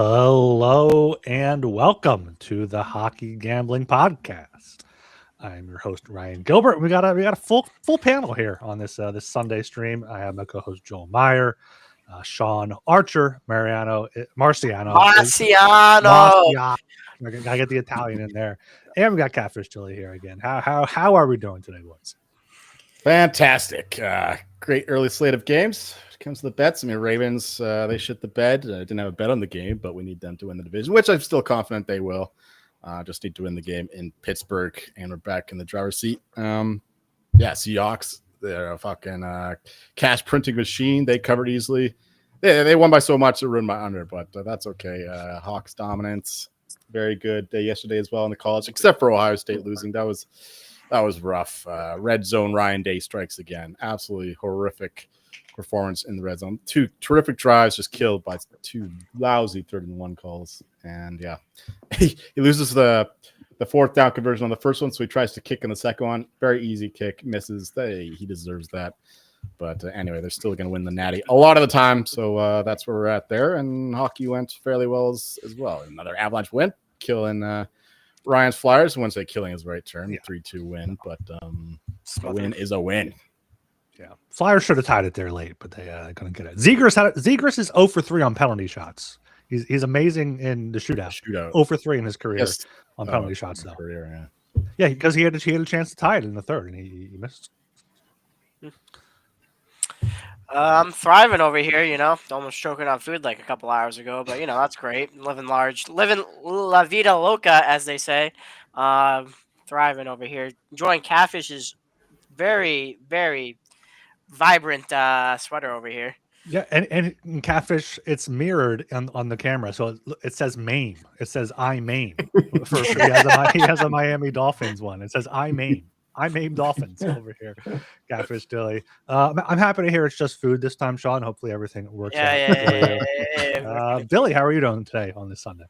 Hello and welcome to the Hockey Gambling Podcast. I'm your host Ryan Gilbert. We got a full panel here on this Sunday stream. I have my co-host Joel Meyer, Sean Archer, Marciano. I gotta get the Italian in there, and we got Catfish Chili here again. How are we doing today, boys? Fantastic. Great early slate of games. It comes to the bets. I mean, Ravens, they shit the bed. I didn't have a bet on the game, but we need them to win the division, which I'm still confident they will. Just need to win the game in Pittsburgh, and we're back in the driver's seat. Seahawks, they're a fucking cash printing machine. They covered easily. They won by so much it ruined my under, but that's okay. Hawks dominance, very good yesterday as well in the college, except for Ohio State losing. That was rough. Red zone, Ryan Day strikes again. Absolutely horrific performance in the red zone. Two terrific drives just killed by two lousy 3rd-and-1 calls. And yeah, he loses the fourth down conversion on the first one, so he tries to kick in the second one. Very easy kick, misses. He deserves that. But anyway, they're still going to win the Natty a lot of the time. So that's where we're at there. And hockey went fairly well as well. Another Avalanche win, killing Ryan's Flyers. I wouldn't say killing is the right term. 3-2 win, but a win is a win. Yeah, Flyers should have tied it there late, but they couldn't get it. Zegras is 0 for 3 on penalty shots. He's amazing in the shootout. 0 for 3 in his career on penalty shots, though. Yeah, because he had a chance to tie it in the third, and he missed. I'm thriving over here, almost choking on food like a couple hours ago, but that's great. Living la vida loca, as they say. Thriving over here. Enjoying Catfish's very, very vibrant sweater over here. Yeah, and in Catfish, it's mirrored on the camera, so it says Maine. It says I Maine. He has a Miami Dolphins one. It says I Maine. I Maine Dolphins over here. Catfish Dilly. I'm happy to hear it's just food this time, Sean. Hopefully everything works out. Yeah. Dilly, how are you doing today on this Sunday?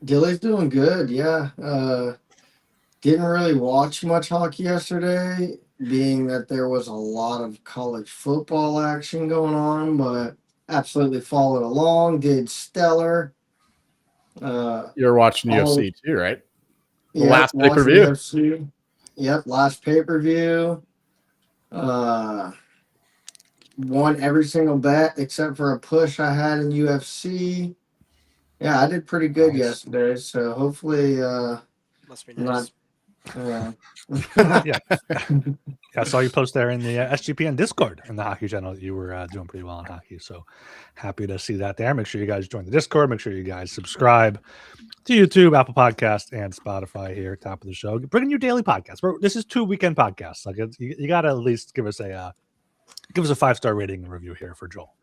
Dilly's doing good, yeah. Didn't really watch much hockey yesterday, being that there was a lot of college football action going on, but absolutely followed along, did stellar. You're watching UFC too, right? Last pay-per-view. Yep, last pay-per-view. Won every single bet except for a push I had in UFC. Yeah, I did pretty good yesterday, so hopefully must be nice. Yeah, I saw you post there in the SGPN Discord in the hockey channel that you were doing pretty well in hockey. So happy to see that there. Make sure you guys join the Discord. Make sure you guys subscribe to YouTube, Apple Podcast, and Spotify here, top of the show. Bringing you daily podcasts. This is 2 weekend podcasts. Like you got to at least give us a 5-star rating and review here for Joel.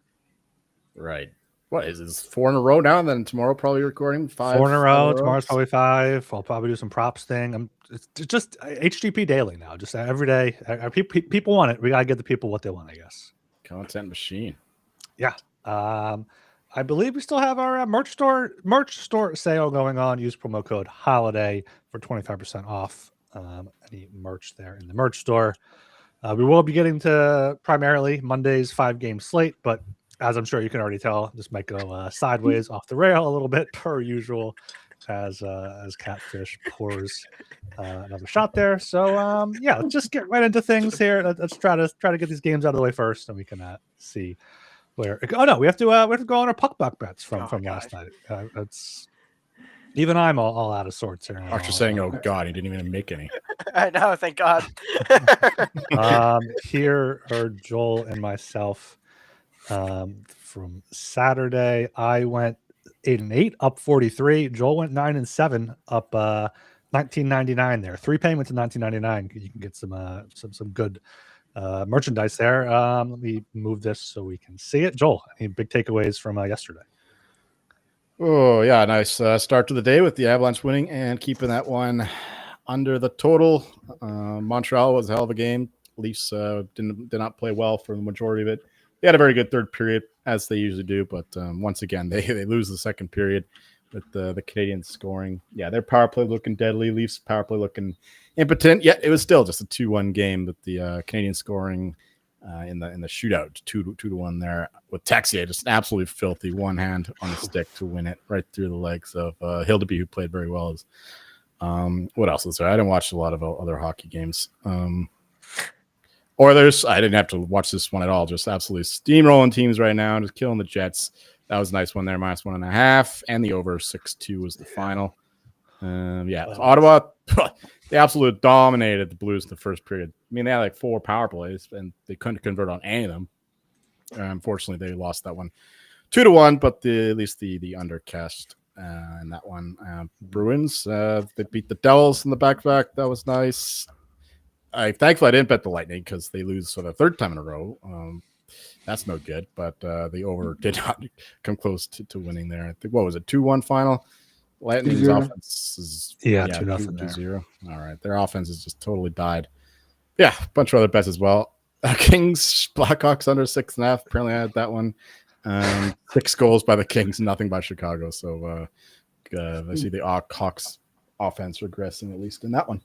Right. What is this? 4 in a row now, and then tomorrow probably recording 5. 4 in a row. Tomorrow's probably 5. I'll probably do some props thing. It's just HGP daily now. Just every day. People want it. We gotta get the people what they want, I guess. Content machine. Yeah. I believe we still have our merch store sale going on. Use promo code HOLIDAY for 25% off any merch there in the merch store. We will be getting to primarily Monday's 5-game slate, but as I'm sure you can already tell, this might go sideways off the rail a little bit per usual as Catfish pours another shot there. So let's just get right into things here. Let's try to get these games out of the way first, and we can see where. Oh no, we have to go on our puck buck bets from last night. It's even I'm all out of sorts here. After saying, "Oh God," he didn't even make any. I know, thank God. Here are Joel and myself. From Saturday, I went 8-8, up 43. Joel went 9-7, up 19.99 there. 3 payments in 19.99. You can get some good merchandise there. Let me move this so we can see it. Joel, any big takeaways from yesterday? Oh, yeah. Nice start to the day with the Avalanche winning and keeping that one under the total. Montreal was a hell of a game. Leafs did not play well for the majority of it. They had a very good third period, as they usually do. But once again, they lose the second period with the Canadians scoring. Yeah, their power play looking deadly. Leafs power play looking impotent. Yet it was still just a 2-1 game with the Canadians scoring in the shootout, 2-1 there with Texier, just an absolutely filthy one hand on the stick to win it right through the legs of Hildeby, who played very well. What else is there? I didn't watch a lot of other hockey games. Oilers, I didn't have to watch this one at all. Just absolutely steamrolling teams right now, just killing the Jets. That was a nice one there, -1.5, and the over 6-2 was the final. Ottawa, they absolutely dominated the Blues in the first period. I mean, they had like 4 power plays, and they couldn't convert on any of them. Unfortunately, they lost that one 2-1, but at least the undercast in that one. Bruins, they beat the Devils in the back-to-back. That was nice. Thankfully, I didn't bet the Lightning because they lose for the third time in a row. That's no good, but the over did not come close to winning there. I think, what was it, 2-1 final? Lightning's 2-0. offense is 2-0. All right, their offense has just totally died. Yeah, a bunch of other bets as well. Kings, Blackhawks under 6.5. Apparently, I had that one. 6 goals by the Kings, nothing by Chicago. So I see the Hawks offense regressing at least in that one.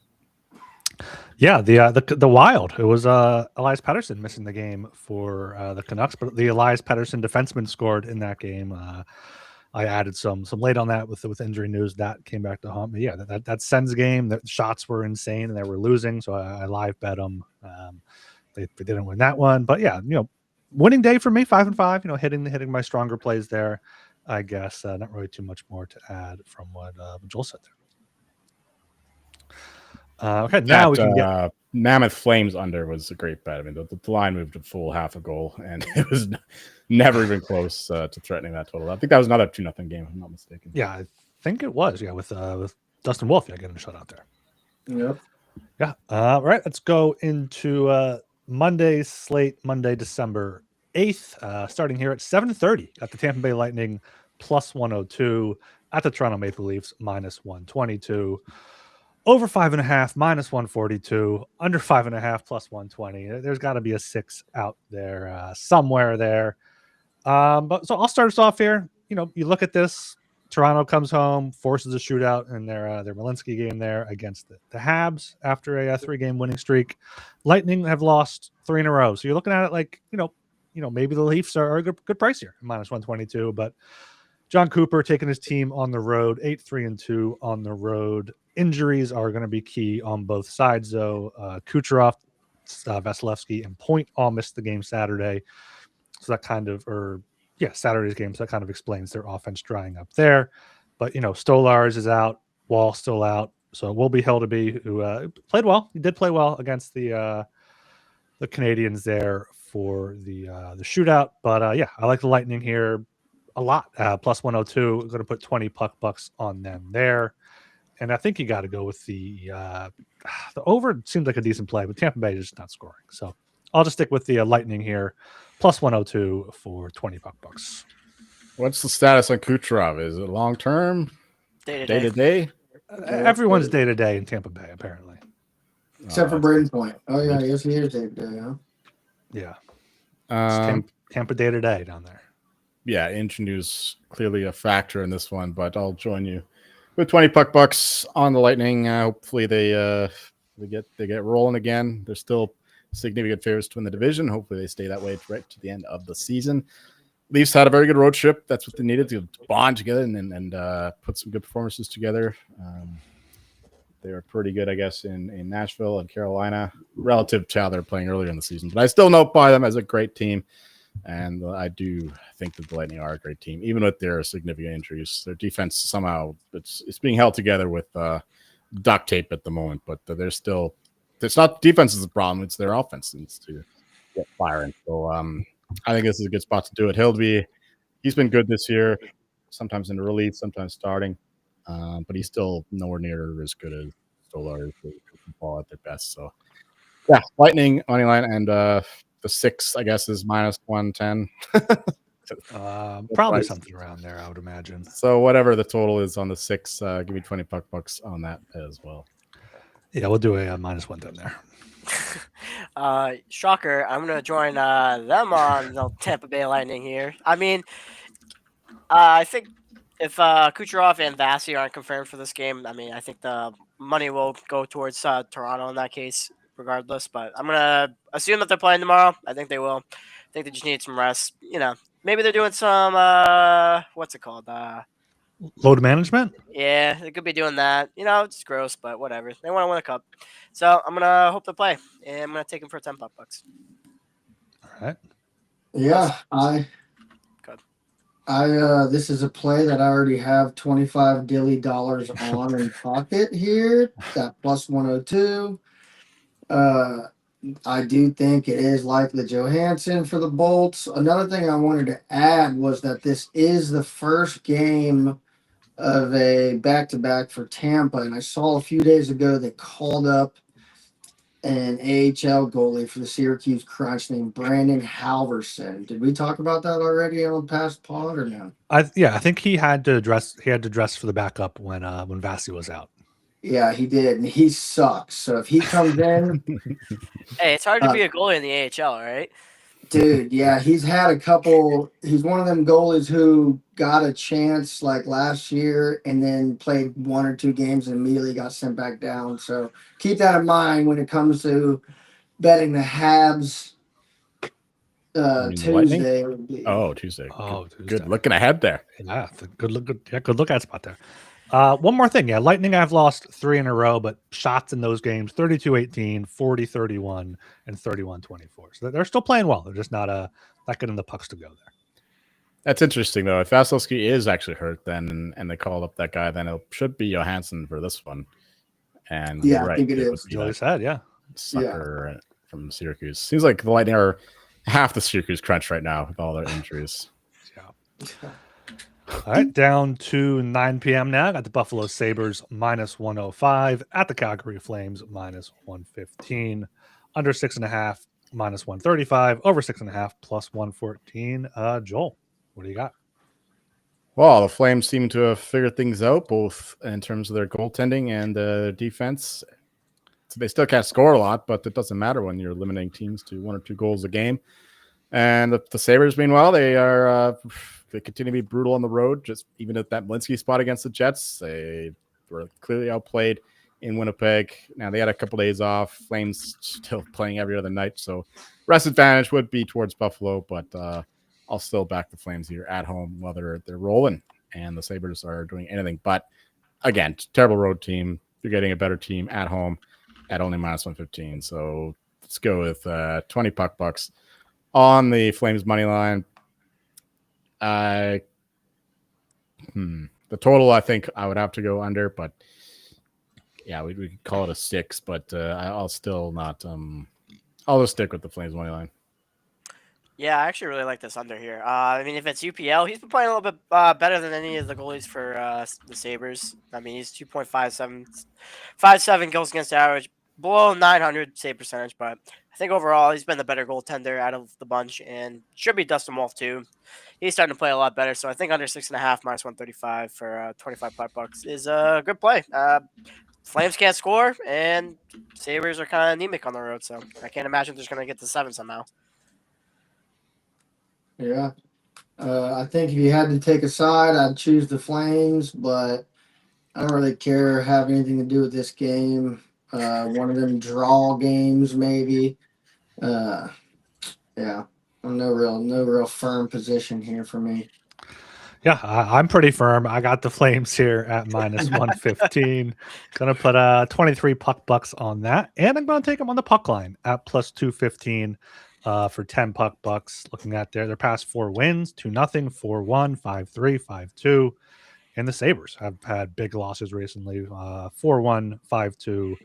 Yeah, the Wild. It was Elias Pettersson missing the game for the Canucks, but the Elias Pettersson defenseman scored in that game. I added some late on that with injury news that came back to haunt me. Yeah, that Sens game, the shots were insane and they were losing, so I live bet them. They didn't win that one, but yeah, winning day for me, 5-5. Hitting my stronger plays there. I guess not really too much more to add from what Joel said there. Okay, now we can get Mammoth Flames under was a great bet. I mean, the line moved a full half a goal, and it was never even close to threatening that total. I think that was another 2-0 game, if I'm not mistaken. Yeah, I think it was. Yeah, with Dustin Wolf, getting a shutout there. Yep. Yeah. All right, let's go into Monday's slate, Monday, December 8th, starting here at 7:30 at the Tampa Bay Lightning +102, at the Toronto Maple Leafs -122. Over 5.5, -142, under 5.5, +120. There's got to be a 6 out there somewhere there. But so I'll start us off here. You look at this. Toronto comes home, forces a shootout in their Malinsky game there against the Habs after a 3-game winning streak. Lightning have lost 3 in a row, so you're looking at it like maybe the Leafs are a good price here, -122, but. John Cooper taking his team on the road, 8-3-2 on the road. Injuries are going to be key on both sides, though. Kucherov, Vasilevsky, and Point all missed the game Saturday. So that Saturday's game. So that kind of explains their offense drying up there. But, Stolars is out, Wall still out. So it will be Hildeby, who played well. He did play well against the Canadians there for the shootout. But, I like the Lightning here a lot. +102, going to put 20 puck bucks on them there. And I think you got to go with the over. Seems like a decent play, but Tampa Bay is just not scoring. So I'll just stick with the Lightning here, +102 for 20 puck bucks. What's the status on Kucherov? Is it long term? Day to day? Everyone's day to day in Tampa Bay, apparently. Except for Braden Point. Oh, yeah, yes, he is day to day, huh? Yeah. Tampa day to day down there. Yeah, injury news clearly a factor in this one, but I'll join you with 20 puck bucks on the Lightning. Hopefully they get rolling again. They're still significant favorites to win the division. Hopefully they stay that way right to the end of the season. Leafs had a very good road trip. That's what they needed to bond together and put some good performances together. They were pretty good, I guess, in Nashville and Carolina relative to how they're playing earlier in the season. But I still don't buy them as a great team. And I do think that the Lightning are a great team, even with their significant injuries. Their defense somehow it's being held together with duct tape at the moment, but they're still. It's not defense is the problem; it's their offense needs to get firing. So I think this is a good spot to do it. He's been good this year, sometimes in the relief, sometimes starting, but he's still nowhere near as good as Stolar who can ball at their best. So yeah, Lightning money line and. The 6, I guess, is -110. Probably price. something around there, I would imagine. So whatever the total is on the 6, give me 20 bucks on that as well. Yeah, we'll do a -1 then there. Shocker, I'm gonna join them on the Tampa Bay Lightning here. I mean, I think if Kucherov and Vasi aren't confirmed for this game, I mean, I think the money will go towards Toronto in that case, regardless. But I'm gonna assume that they're playing tomorrow. I think they will. I think they just need some rest. Maybe they're doing some what's it called? Load management? Yeah, they could be doing that. It's gross, but whatever. They want to win a cup, so I'm gonna hope they play, and I'm gonna take them for 10 bucks. All right. Yeah, Good. this is a play that I already have $25 dilly on in pocket here. Got plus 102. I do think it is likely Johansson for the Bolts. Another thing I wanted to add was that this is the first game of a back-to-back for Tampa, and I saw a few days ago they called up an AHL goalie for the Syracuse Crunch named Brandon Halverson. Did we talk about that already on the past pod or no? I think he had to dress for the backup when Vasi was out. Yeah, he did, and he sucks. So if he comes in, Hey, it's hard to be a goalie in the AHL, right? dude, yeah, he's had a couple. He's one of them goalies who got a chance like last year and then played 1 or 2 games and immediately got sent back down. So keep that in mind when it comes to betting the Habs Tuesday. Tuesday. Oh, good looking ahead there. Yeah, good look at spot there. One more thing. Yeah, Lightning I've lost 3 in a row, but shots in those games 32-18, 40-31, and 31-24. So they're still playing well. They're just not getting the pucks to go there. That's interesting though. If Vasilevsky is actually hurt then and they called up that guy, then it should be Johansson for this one. And yeah, right, I think it is. Joey said, yeah. Sucker from Syracuse. Seems like the Lightning are half the Syracuse Crunch right now with all their injuries. Yeah. All right, down to 9 p.m. now. Got the Buffalo Sabres -105 at the Calgary Flames -115. Under 6.5 -135. Over 6.5 +114. Joel, what do you got? Well, the Flames seem to have figured things out, both in terms of their goaltending and defense. So they still can't score a lot, but it doesn't matter when you're limiting teams to 1 or 2 goals a game. And the Sabres, meanwhile, they continue to be brutal on the road. Just even at that Malinsky spot against the Jets, they were clearly outplayed in Winnipeg. Now they had a couple days off. Flames still playing every other night, so rest advantage would be towards Buffalo. But I'll still back the Flames here at home while they're rolling, and the Sabres are doing anything but. Again, terrible road team. You're getting a better team at home at only -115. So let's go with 20 bucks on the Flames money line. The total, I think I would have to go under, but yeah, we could call it a 6, but I'll still not. I'll just stick with the Flames money line. Yeah, I actually really like this under here. I mean, if it's UPL, he's been playing a little bit better than any of the goalies for the Sabres. I mean, he's 2.57 goals against average, below 900 save percentage, but I think overall he's been the better goaltender out of the bunch and should be Dustin Wolf too. He's starting to play a lot better, so I think under 6.5 -135 for 25 bucks is a good play. Flames can't score, and Sabres are kind of anemic on the road, so I can't imagine they're just going to get to 7 somehow. Yeah. I think if you had to take a side, I'd choose the Flames, but I don't really care have anything to do with this game. One of them draw games, maybe. Yeah. No real firm position here for me. Yeah, I'm pretty firm. I got the Flames here at -115. Gonna put 23 bucks on that, and I'm gonna take them on the puck line at +215 for 10 bucks. Looking at their past 4 wins: 2-0, 4-1, 5-3, 5-2, and the Sabres have had big losses recently: 4-1, 5-2.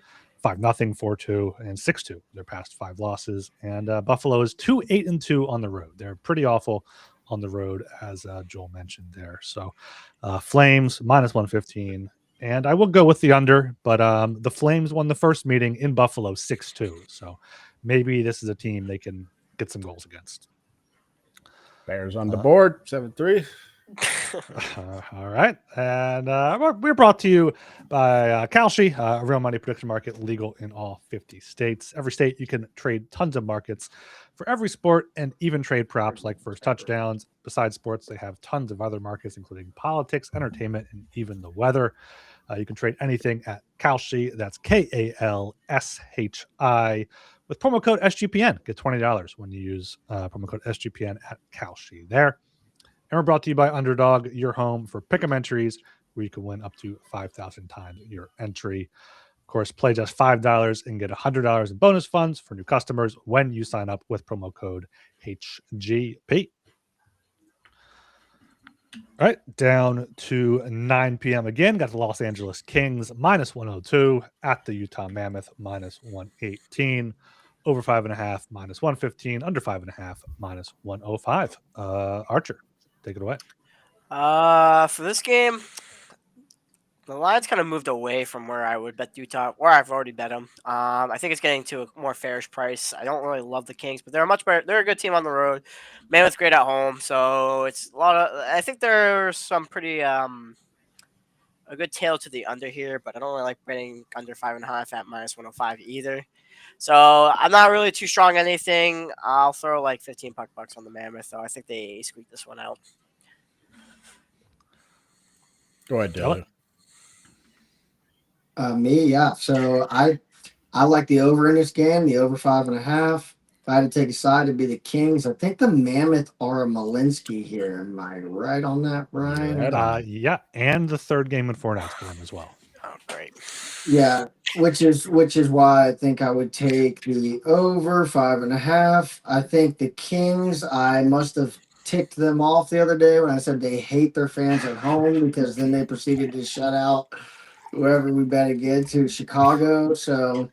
5-0, 4-2, and 6-2. Their past 5 losses, and Buffalo is 2-8-2 on the road. They're pretty awful on the road, as Joel mentioned there. So, Flames -115, and I will go with the under. But the Flames won the first meeting in Buffalo 6-2. So maybe this is a team they can get some goals against. Bears on the board, 7-3. All right. And we're brought to you by Kalshi, a real money prediction market legal in all 50 states. Every state you can trade tons of markets for every sport and even trade props like first touchdowns. Besides sports, they have tons of other markets, including politics, entertainment, and even the weather. You can trade anything at Kalshi. That's Kalshi. With promo code SGPN, get $20 when you use promo code SGPN at Kalshi there. And we're brought to you by Underdog, your home for pick'em entries, where you can win up to 5,000 times your entry. Of course, play just $5 and get $100 in bonus funds for new customers when you sign up with promo code HGP. All right, down to 9 p.m. again. Got the Los Angeles Kings minus 102 at the Utah Mammoth minus 118. Over 5.5 minus 115. Under 5.5 minus 105. Archer, take it away. For this game, the line's kind of moved away from where I would bet Utah, where I've already bet them. I think it's getting to a more fairish price. I don't really love the Kings, but they're a much better. They're a good team on the road. Mammoth's great at home, so it's a lot of. I think there's some pretty a good tail to the under here, but I don't really like betting under 5.5 at minus 105 either. So I'm not really too strong on anything. I'll throw like 15 bucks on the Mammoth, though. I think they squeak this one out. Go ahead, Dylan. Me, yeah. So I like the over in this game, the over 5.5. If I had to take a side, it'd be the Kings. I think the Mammoth are a Malinsky here. Am I right on that, Brian? Yeah, and the third game in 4 nights for him as well. Oh, great. Yeah, which is why I think I would take the over 5.5. I think the Kings, I must have ticked them off the other day when I said they hate their fans at home, because then they proceeded to shut out whoever we bet against to Chicago. So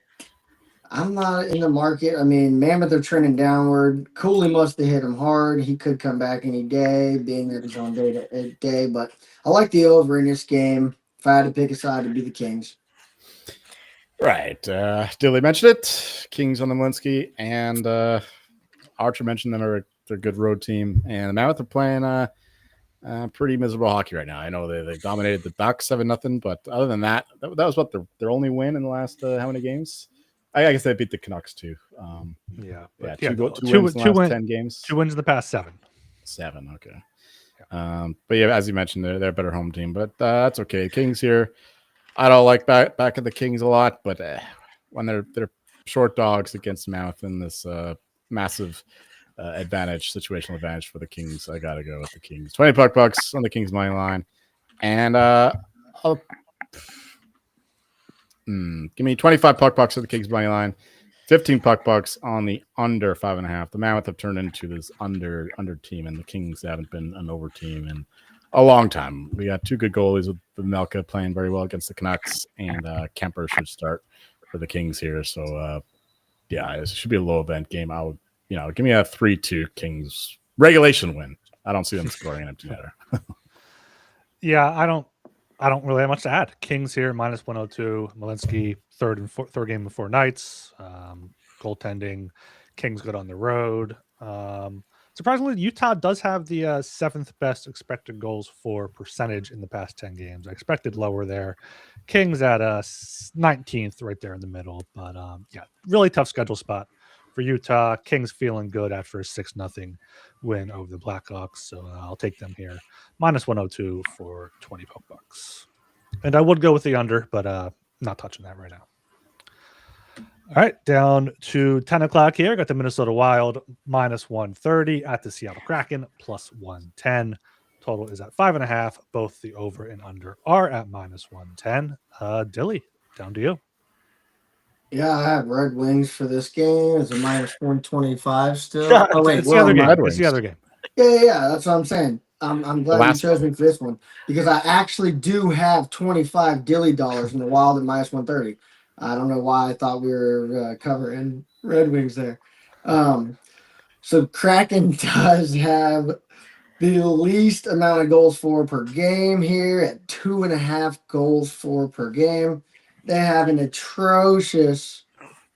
I'm not in the market. I mean, Mammoth are trending downward. Cooley must have hit him hard. He could come back any day, being that it's on day. But I like the over in this game. If I had to pick a side, it'd be the Kings. Right. Dilly mentioned it. Kings on the Malinsky, and Archer mentioned them. They're a good road team, and the Mammoth are playing pretty miserable hockey right now. I know they dominated the Ducks 7-0, but other than that, that was what their only win in the last how many games? I guess they beat the Canucks too. Two wins in the last 10 games. 2 wins in the past 7. 7, okay. Yeah. But yeah, as you mentioned, they're a better home team, but that's okay. Kings here. I don't like back at the Kings a lot, but when they're short dogs against Mammoth in this massive situational advantage for the Kings, I gotta go with the Kings. 20 bucks on the Kings money line, and give me 25 bucks on the Kings money line, 15 bucks on the under 5.5. The Mammoth have turned into this under team, and the Kings haven't been an over team in a long time. We got 2 good goalies with Melka playing very well against the Canucks, and Kemper should start for the Kings here. So yeah, it should be a low event game. I would, give me a 3-2 Kings regulation win. I don't see them scoring an empty netter. Yeah, I don't really have much to add. Kings here minus 102. Malinsky third game in 4 nights. Goaltending. Kings good on the road. Surprisingly, Utah does have the 7th best expected goals for percentage in the past 10 games. I expected lower there. Kings at 19th, right there in the middle. But yeah, really tough schedule spot for Utah. Kings feeling good after a 6-0 win over the Blackhawks. So I'll take them here. Minus 102 for 20 bucks. And I would go with the under, but not touching that right now. All right, down to 10 o'clock here. Got the Minnesota Wild minus 130 at the Seattle Kraken plus 110. Total is at 5.5. Both the over and under are at minus 110. Dilly, down to you. Yeah, I have Red Wings for this game. It's a minus 125 still. Oh, wait, it's the other game. It's the other game. Yeah, that's what I'm saying. I'm glad you chose me for this one, because I actually do have 25 Dilly dollars in the Wild at minus 130. I don't know why I thought we were covering Red Wings there. So Kraken does have the least amount of goals for per game here at 2.5 goals for per game. They have an atrocious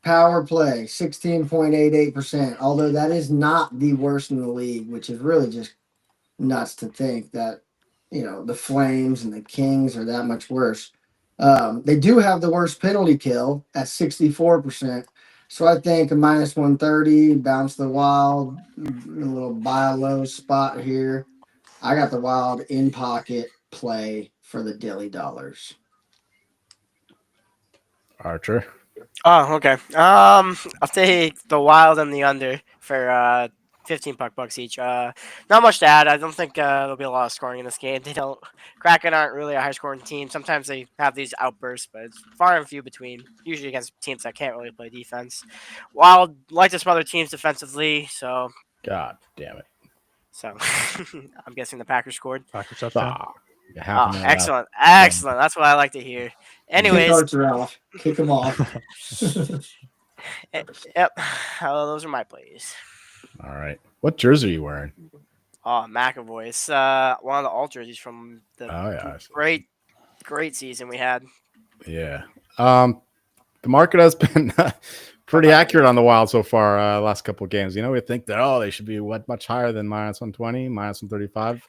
Power play, 16.88%. Although that is not the worst in the league, which is really just nuts to think that, the Flames and the Kings are that much worse. They do have the worst penalty kill at 64%. So I think a minus 130, bounce the Wild, a little buy low spot here. I got the Wild in pocket play for the Dilly dollars. Archer. Oh, okay. I'll take the Wild and the under for 15 bucks each. Not much to add. I don't think there'll be a lot of scoring in this game. They don't. Kraken aren't really a high scoring team. Sometimes they have these outbursts, but it's far and few between. Usually against teams that can't really play defense. Wild like to some other teams defensively, so God damn it. I'm guessing the Packers scored. Packers touchdown. Half a minute left. Excellent, excellent. That's what I like to hear. Kick Anyways, Archer off. Kick him off. yep. Those are my plays. All right. What jersey are you wearing? Oh, McAvoy. It's one of the alt jerseys from the great season we had. Yeah. The market has been pretty accurate on the Wild so far. Last couple of games. We think that they should be much higher than minus 120, minus 135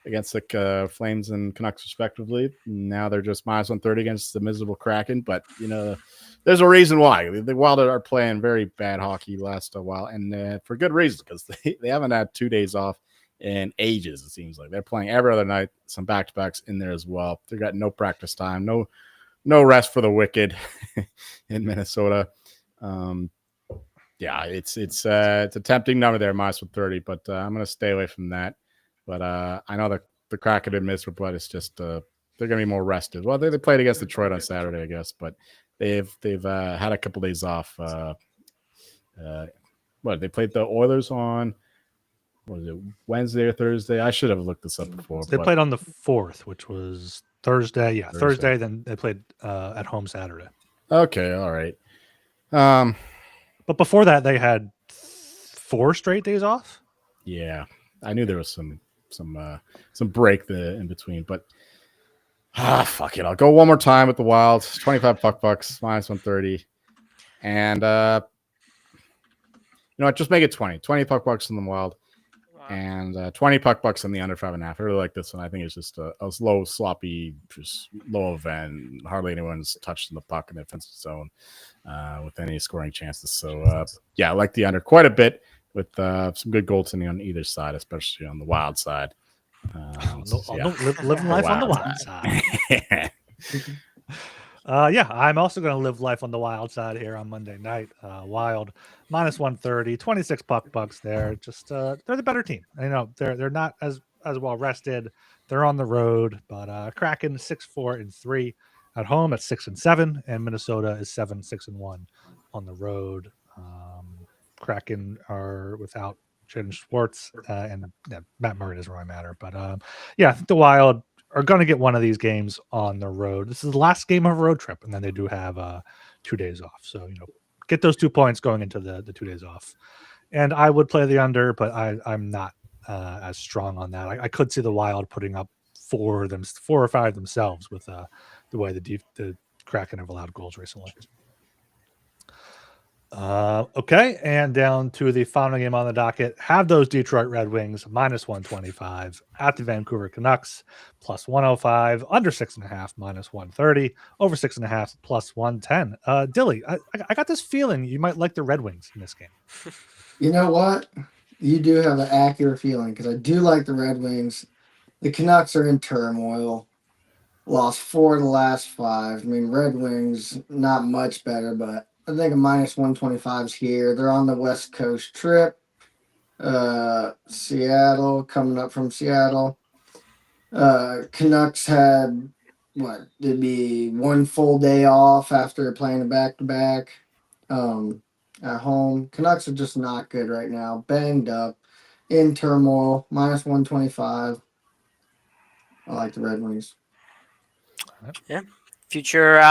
against the Flames and Canucks respectively. Now they're just minus 130 against the miserable Kraken. But there's a reason why. The Wild are playing very bad hockey last a while, and for good reason, because they haven't had 2 days off in ages. It seems like they're playing every other night. Some back-to-backs in there as well. They got no practice time, no rest for the wicked in Minnesota. It's a tempting number there, minus 130, but I'm going to stay away from that. But I know the Kraken did miss, but it's just they're going to be more rested. Well, they played against Detroit on Saturday, I guess, but they've had a couple days off. They played the Oilers on Wednesday or Thursday? I should have looked this up before. They played on the 4th, which was Thursday. Yeah, Thursday. Then they played at home Saturday. Okay, all right. But before that, they had 4 straight days off. Yeah, I knew there was some break in between, but fuck it. I'll go one more time with the Wild. 25 bucks, minus 130, and just make it 20. 20 bucks in the Wild. And 20 bucks on the under 5.5. I really like this one. I think it's just a slow, sloppy, just low event. Hardly anyone's touched the puck in the offensive zone with any scoring chances. So, I like the under quite a bit with some good goaltending on either side, especially on the Wild side. Living life on the Wild side. I'm also going to live life on the Wild side here on Monday night. Wild minus 130, 26 bucks there. Just they're the better team. They're not as well rested. They're on the road, but Kraken 6-4-3 at home at 6-7, and Minnesota is 7-6-1 on the road. Kraken are without Jaden Schwartz and Matt Murray doesn't really matter, but I think the Wild are going to get one of these games on the road. This is the last game of a road trip, and then they do have 2 days off. So, get those 2 points going into the 2 days off. And I would play the under, but I'm not as strong on that. I could see the Wild putting up 4 or 5 themselves with the way the Kraken have allowed goals recently. Okay, and down to the final game on the docket. Have those Detroit Red Wings minus 125 at the Vancouver Canucks plus 105, under 6.5 minus 130, over 6.5 plus 110. Dilly, I got this feeling you might like the Red Wings in this game. You know what? You do have an accurate feeling because I do like the Red Wings. The Canucks are in turmoil. Lost 4 of the last 5. I mean, Red Wings not much better, but I think a minus 125 is here. They're on the West Coast trip. Seattle, coming up from Seattle. Canucks had, it'd be 1 full day off after playing a back-to-back at home. Canucks are just not good right now. Banged up, in turmoil, minus 125. I like the Red Wings. Yeah. Future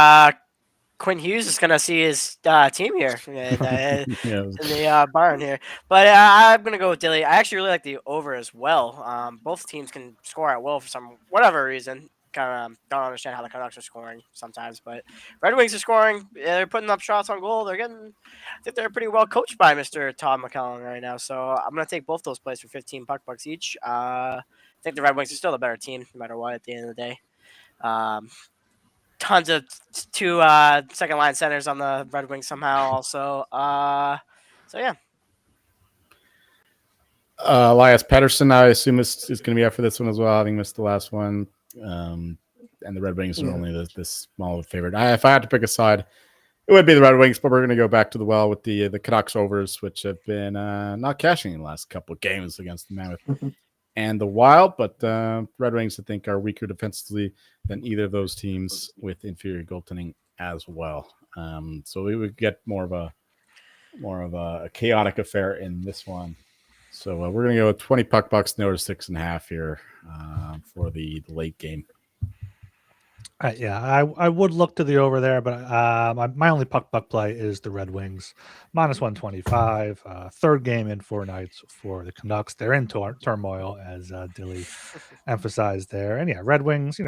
Quinn Hughes is going to see his team here in the barn here. But I'm going to go with Dilly. I actually really like the over as well. Both teams can score at will for whatever reason. kind of don't understand how the Canucks are scoring sometimes. But Red Wings are scoring. They're putting up shots on goal. I think they're pretty well coached by Mr. Todd McCallum right now. So I'm gonna take both those plays for 15 bucks each. I think the Red Wings are still the better team, no matter what. At the end of the day, tons of two second line centers on the Red Wings somehow. Also, so yeah. Elias Pettersson, I assume is going to be out for this one as well, having missed the last one. And the Red Wings are only this small of a favorite. If I had to pick a side, it would be the Red Wings, but we're going to go back to the well with the Canucks overs, which have been not cashing in the last couple of games against the Mammoth and the Wild. But Red Wings, I think, are weaker defensively than either of those teams with inferior goaltending as well. So we would get more of a chaotic affair in this one. So we're going to go with 20 bucks, no to 6.5 here for the late game. Yeah, I would look to the over there, but my only buck play is the Red Wings minus 125. Third game in 4 nights for the Canucks. They're in turmoil, as Dilly emphasized there. And yeah, Red Wings,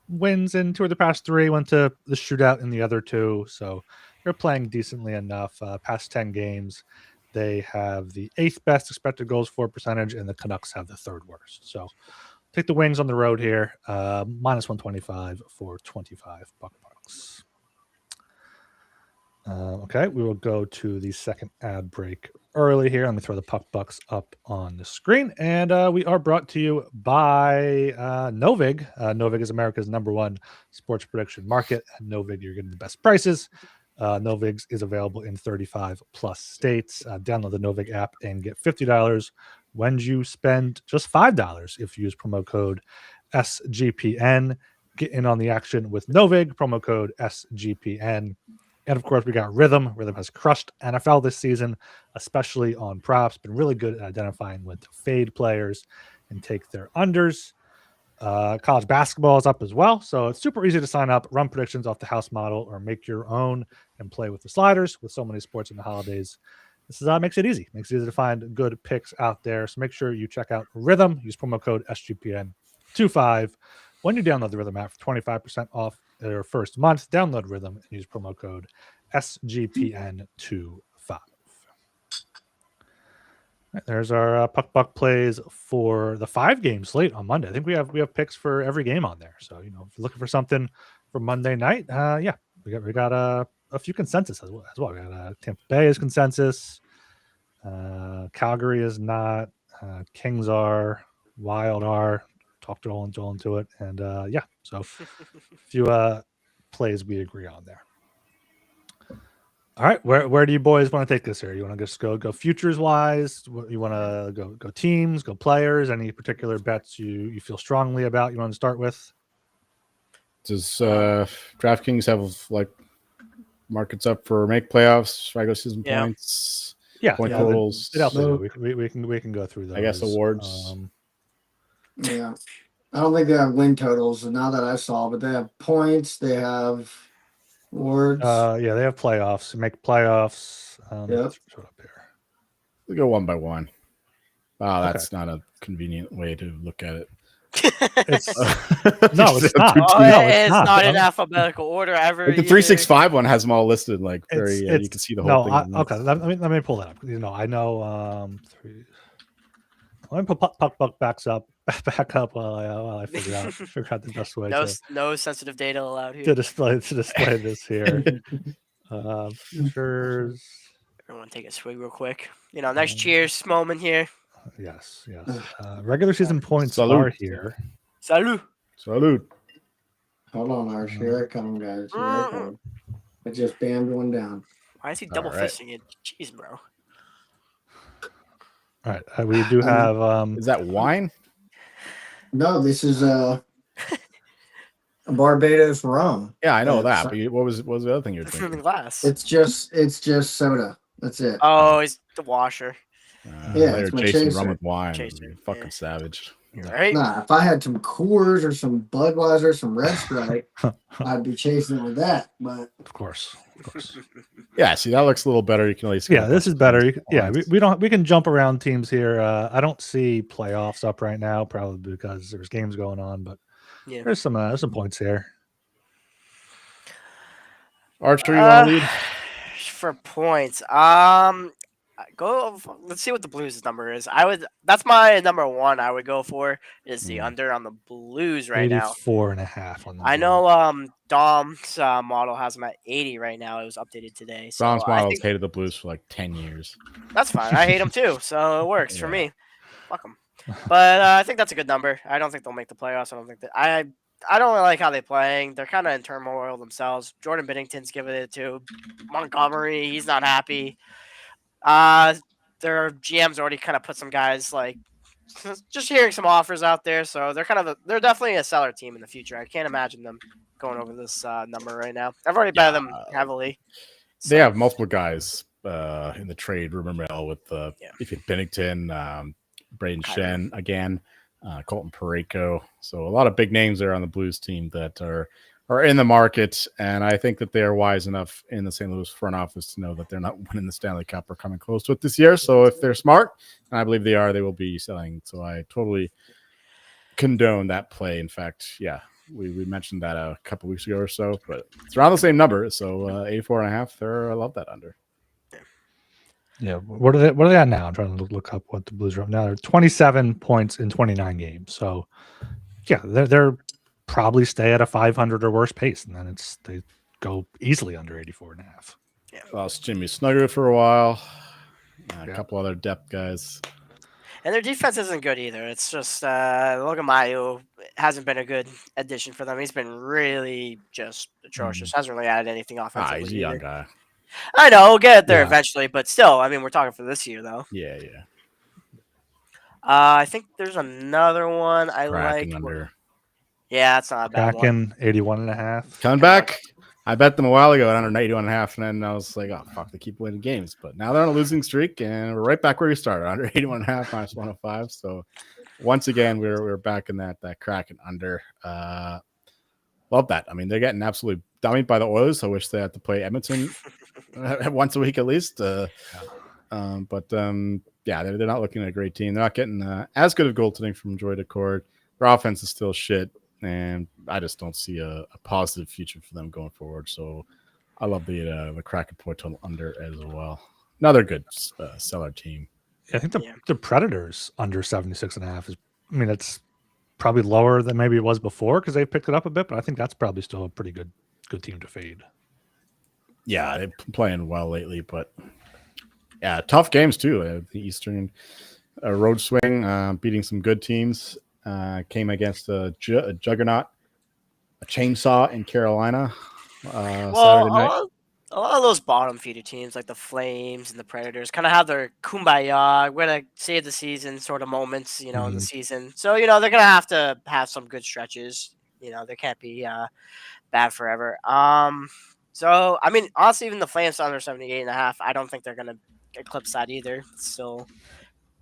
wins in 2 of the past 3, went to the shootout in the other 2. So they're playing decently enough. Past 10 games, they have the 8th best expected goals for percentage, and the Canucks have the 3rd worst. So take the Wings on the road here, minus 125 for 25 bucks. Okay, we will go to the second ad break early here. Let me throw the bucks up on the screen. And we are brought to you by Novig. Novig is America's #1 sports prediction market. At Novig, you're getting the best prices. Novig is available in 35 plus states. Download the Novig app and get $50 when you spend just $5 if you use promo code SGPN. Get in on the action with Novig, promo code SGPN. And of course, we got Rhythm. Rhythm has crushed NFL this season, especially on props. Been really good at identifying when to fade players and take their unders. College basketball is up as well, so it's super easy to sign up, run predictions off the house model, or make your own and play with the sliders. With so many sports in the holidays, this is makes it easy. Makes it easy to find good picks out there. So make sure you check out Rhythm. Use promo code SGPN25 when you download the Rhythm app for 25% off their first month. Download Rhythm and use promo code SGPN25. There's our puck plays for the 5-game slate on Monday. I think we have picks for every game on there. So if you're looking for something for Monday night, we got a few consensus as well. We got Tampa Bay is consensus, Calgary is not, Kings are, Wild are. Talked Joel into it, and so a few plays we agree on there. All right, where do you boys want to take this here? You want to just go futures wise? You want to go teams, go players? Any particular bets you feel strongly about? You want to start with? Does DraftKings have markets up for make playoffs, regular season points, point totals? We can go through those. I guess awards. Yeah, I don't think they have win totals. Now that I saw, but they have points. They have awards. They have playoffs. Make playoffs. Let's throw it up here. We go one by one. Wow, that's not a convenient way to look at it. It's not. It's not in alphabetical order ever. The 365 one has them all listed you can see the whole thing. Okay, let me pull that up. I know. Let me put puck back up while I figure out the best way. No sensitive data allowed here. To display this here. Futures. Everyone take a swig real quick. Nice cheers moment here. Yes. Regular season points are here. Salut. Hold on, Arch. Here I come, guys. Here I come. I just bammed one down. Why is he double fisting it? Jeez, bro. All right. We do have. Is that wine? No, this is Barbados rum. Yeah, I know that. But what was the other thing you were drinking? Glass. It's just soda. That's it. Oh, it's the washer. It's my chasing chaser. rum with wine. Chaser, Fucking savage. Right? Nah, if I had some Coors or some Budweiser, some Red Stripe, I'd be chasing it with that. But Of course. Yeah, see, that looks a little better. You can at least Yeah, this is better. Yeah, points. we can jump around teams here. I don't see playoffs up right now, probably because there's games going on, but Yeah. there's some points here. Archer, you want to lead? For points. Let's see what the Blues' number is. That's my number one I would go for is the under on the Blues right now. 84.5 on the I know Dom's model has them at 80 right now. It was updated today. So Dom's I models think hated the Blues for like 10 years. that's fine. I hate them too, so it works for Yeah. me. Fuck them. But I think that's a good number. I don't think they'll make the playoffs. I don't think that I don't really like how they're playing. They're kind of in turmoil themselves. Jordan Binnington's giving it to Montgomery. He's not happy. Their GM's already kind of put some guys like just hearing some offers out there. So they're definitely a seller team in the future. I can't imagine them going over this number right now. I've already bet them heavily. They have multiple guys in the trade rumor mill with if you Binnington, Braden Shen again, Colton Parayko. So a lot of big names there on the Blues team that are in the market, and I think that they are wise enough in the St. Louis front office to know that they're not winning the Stanley Cup or coming close to it this year. So if they're smart, and I believe they are, they will be selling. So I totally condone that play. In fact, yeah, we mentioned that a couple weeks ago or so, but it's around the same number. So 84.5. I love that under. Yeah, what are they at now? I'm trying to look up what the Blues are up now. They're 27 points in 29 games. So yeah, they're probably stay at a 500 or worse pace, and then they go easily under 84.5. Yeah. Lost Jimmy Snugger for a while. A couple other depth guys. And their defense isn't good either. It's just Logamayu hasn't been a good addition for them. He's been really just atrocious. Hasn't really added anything offensively. He's a young guy. I know, we'll get there eventually, but still, I mean, we're talking for this year, though. Yeah. I think there's another one I like. Yeah, that's not a bad one. Kraken 81.5. Coming back. I bet them a while ago at under 81.5, and then I was like, oh, fuck, they keep winning games. But now they're on a losing streak, and we're right back where we started, under 81.5 minus 105. So once again, we're back in that Kraken under. Love that. I mean, they're getting absolutely dominated by the Oilers. I wish they had to play Edmonton once a week at least. They're not looking at a great team. They're not getting as good of goaltending from Joy Decord. Their offense is still shit, and I just don't see a positive future for them going forward. So I love the Kraken point total under as well. Another good seller team. I think the Predators under 76.5 is. I mean, it's probably lower than maybe it was before because they picked it up a bit, but I think that's probably still a pretty good team to fade. Yeah, they're playing well lately, but yeah, tough games too. The Eastern road swing, beating some good teams. Came against a juggernaut, a chainsaw in Carolina Saturday night. A lot of those bottom feeder teams like the Flames and the Predators kind of have their kumbaya, we're going to save the season sort of moments, in the season. So, they're going to have some good stretches. They can't be bad forever. So, I mean, honestly, even the Flames under 78.5, I don't think they're going to eclipse that either. It's still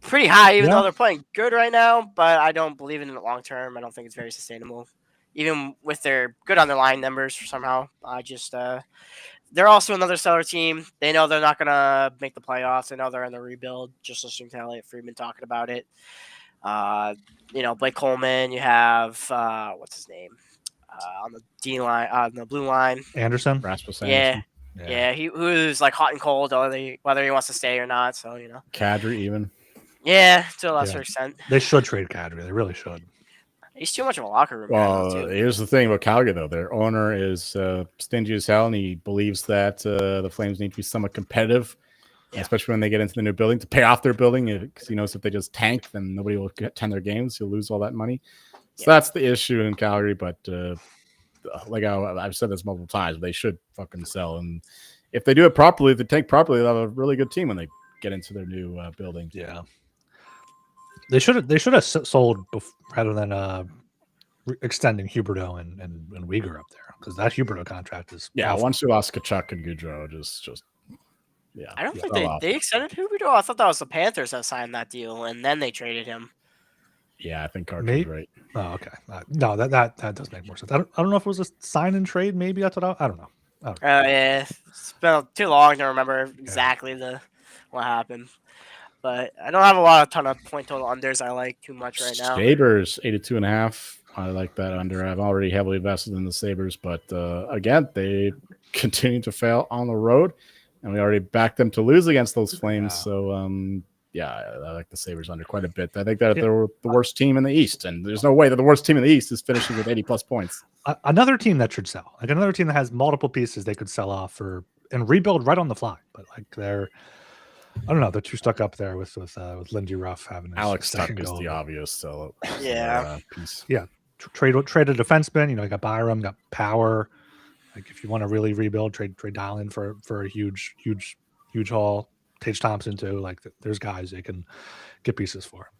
pretty high, even though they're playing good right now, but I don't believe in it long term. I don't think it's very sustainable, even with their good underlying numbers somehow. They're also another seller team. They know they're not going to make the playoffs. They know they're in the rebuild, just listening to Elliot Friedman talking about it. Blake Coleman, you have, what's his name? On the D line, on the blue line. Anderson? Rasmus Anderson. Yeah. Who's like hot and cold, whether he wants to stay or not. So, Kadri even. Yeah, to a lesser extent. They should trade Kadri. They really should. He's too much of a locker room. Well, here's the thing about Calgary, though. Their owner is stingy as hell, and he believes that the Flames need to be somewhat competitive, especially when they get into the new building, to pay off their building, because he knows if they just tank, then nobody will attend their games. He'll lose all that money. So that's the issue in Calgary, but like I've said this multiple times, they should fucking sell. And if they do it properly, if they tank properly, they'll have a really good team when they get into their new building. Yeah. They should have sold rather than extending Huberdeau and Uyghur up there, because that Huberdeau contract is awful. Once you lost Kachuk and Goudreau, I don't think they extended Huberdeau. I thought that was the Panthers that signed that deal, and then they traded him. Yeah, I think Archer's Maybe. right. Oh, okay. No, that does make more sense. I don't know if it was a sign and trade. Maybe that's what I don't know. Yeah, it's been too long to remember exactly what happened. But I don't have a ton of point total unders I like too much right now. Sabres 82.5. I like that under. I'm already heavily invested in the Sabres, but again, they continue to fail on the road, and we already backed them to lose against those Flames. Yeah. So yeah, I like the Sabres under quite a bit. I think that they're the worst team in the East, and there's no way that the worst team in the East is finishing with 80 plus points. Another team that should sell, like another team that has multiple pieces they could sell off and rebuild right on the fly, but like I don't know, they're too stuck up there with Lindy Ruff having his Alex Tuck second is goal. the obvious sell. Piece. Yeah, trade a defenseman. You know, you got Byram, got Power. Like if you want to really rebuild, trade Dowling for a huge haul. Tage Thompson too. Like there's guys they can get pieces for.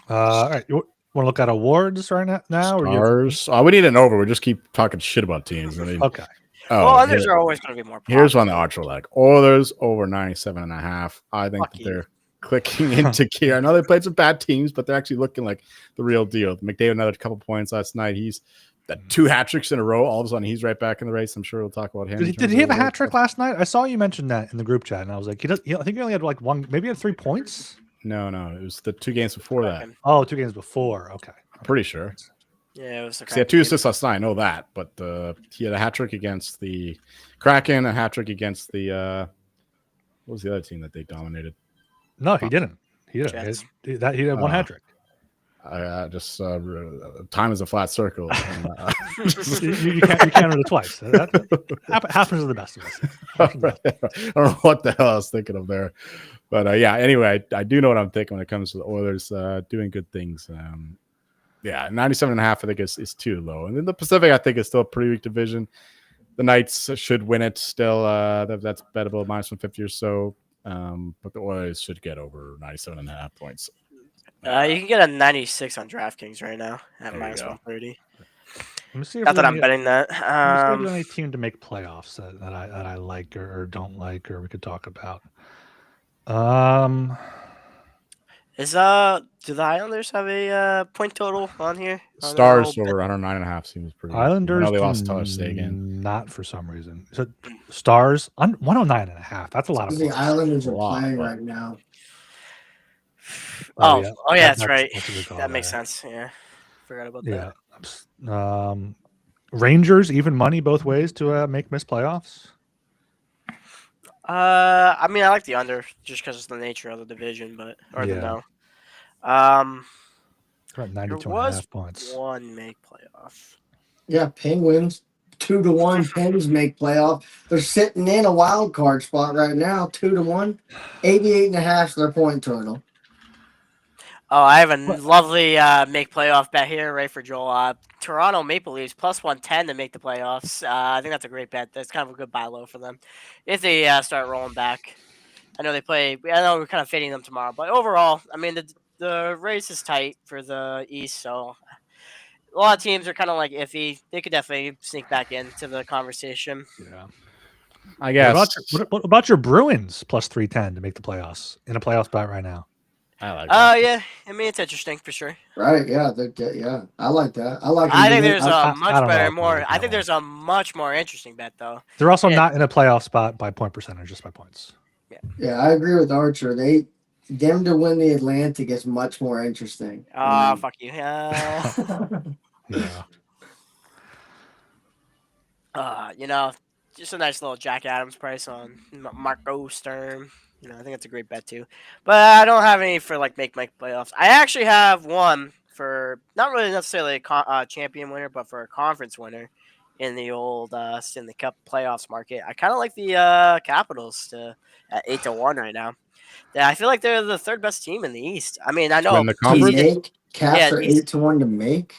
All right, you want to look at awards right now? Stars. We need an over. We just keep talking shit about teams. I mean, okay. Well, unders are always going to be more popular. Here's one that Archer like. Oilers over 97.5. I think that they're clicking into gear. I know they played some bad teams, but they're actually looking like the real deal. McDavid another couple points last night. He's got 2 hat tricks in a row. All of a sudden, he's right back in the race. I'm sure we'll talk about him. Did he have a hat trick last night? I saw you mention that in the group chat, and I was like, I think he only had like one. Maybe he had 3 points. No, it was the 2 games before that. Oh, 2 games before. Okay, I'm pretty sure. Yeah, it was. He had 2 assists last night. I know that, but he had a hat trick against the Kraken, a hat trick against the what was the other team that they dominated? No, he didn't. He had 1 hat trick. Just time is a flat circle. And, you can't read it twice. That happens to the best of us. I don't know what the hell I was thinking of there, but yeah. Anyway, I do know what I'm thinking when it comes to the Oilers doing good things. Yeah, 97.5 I think is too low, and then the Pacific I think is still a pretty weak division. The Knights should win it still. That's bettable -150 or so, but the Oilers should get over 97.5 points. You can get a 96 on DraftKings right now at -130. Let me see if Not that I'm betting that. Let me see if there's any team to make playoffs that I like or don't like, or we could talk about. Do the Islanders have a point total on here? Stars over 109.5 seems pretty. Islanders they lost Tyler Seguin. Not for some reason. So Stars 109.5. That's a lot of. The Islanders are playing right now. Oh yeah, that's right. That makes sense. Yeah, forgot about that. Yeah. Rangers even money both ways to miss playoffs. I mean, I like the under just because it's the nature of the division, the no. About 92.5 points. One make playoff. Yeah, Penguins 2-1. Pens make playoff. They're sitting in a wild card spot right now. 2-1. 88.5 is their point total. Oh, I have a lovely make playoff bet here, right, for Joel. Toronto Maple Leafs +110 to make the playoffs. I think that's a great bet. That's kind of a good buy low for them if they start rolling back. I know they play. I know we're kind of fading them tomorrow, but overall, I mean the race is tight for the East, so a lot of teams are kind of like iffy. They could definitely sneak back into the conversation. Yeah, I guess. What about your Bruins +310 to make the playoffs in a playoff spot right now? I like that. Yeah. I mean, it's interesting for sure. Right? Yeah. Yeah. I like that. I think there's a much better, more. I think there's a much more interesting bet though. They're also not in a playoff spot by point percentage, just by points. Yeah, I agree with Archer. Them to win the Atlantic is much more interesting. Oh, fuck you. Yeah. Just a nice little Jack Adams price on Marco Sturm. I think that's a great bet too. But I don't have any for make playoffs. I actually have one for not really necessarily a champion winner, but for a conference winner in the old Stanley Cup playoffs market. I kind of like the Capitals at 8-1 right now. Yeah, I feel like they're the 3rd best team in the East. I mean, I know the conference. Caps are 8-1 to make.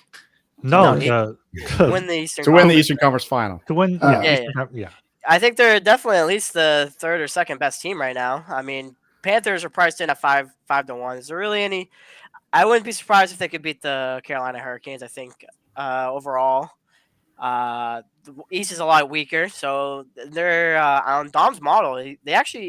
No, to win the Eastern. To win the Eastern Conference Final. To win, yeah. I think they're definitely at least the 3rd or 2nd best team right now. I mean, Panthers are priced in at 5-1. Is there really any? I wouldn't be surprised if they could beat the Carolina Hurricanes. I think overall, the East is a lot weaker. So they're on Dom's model. He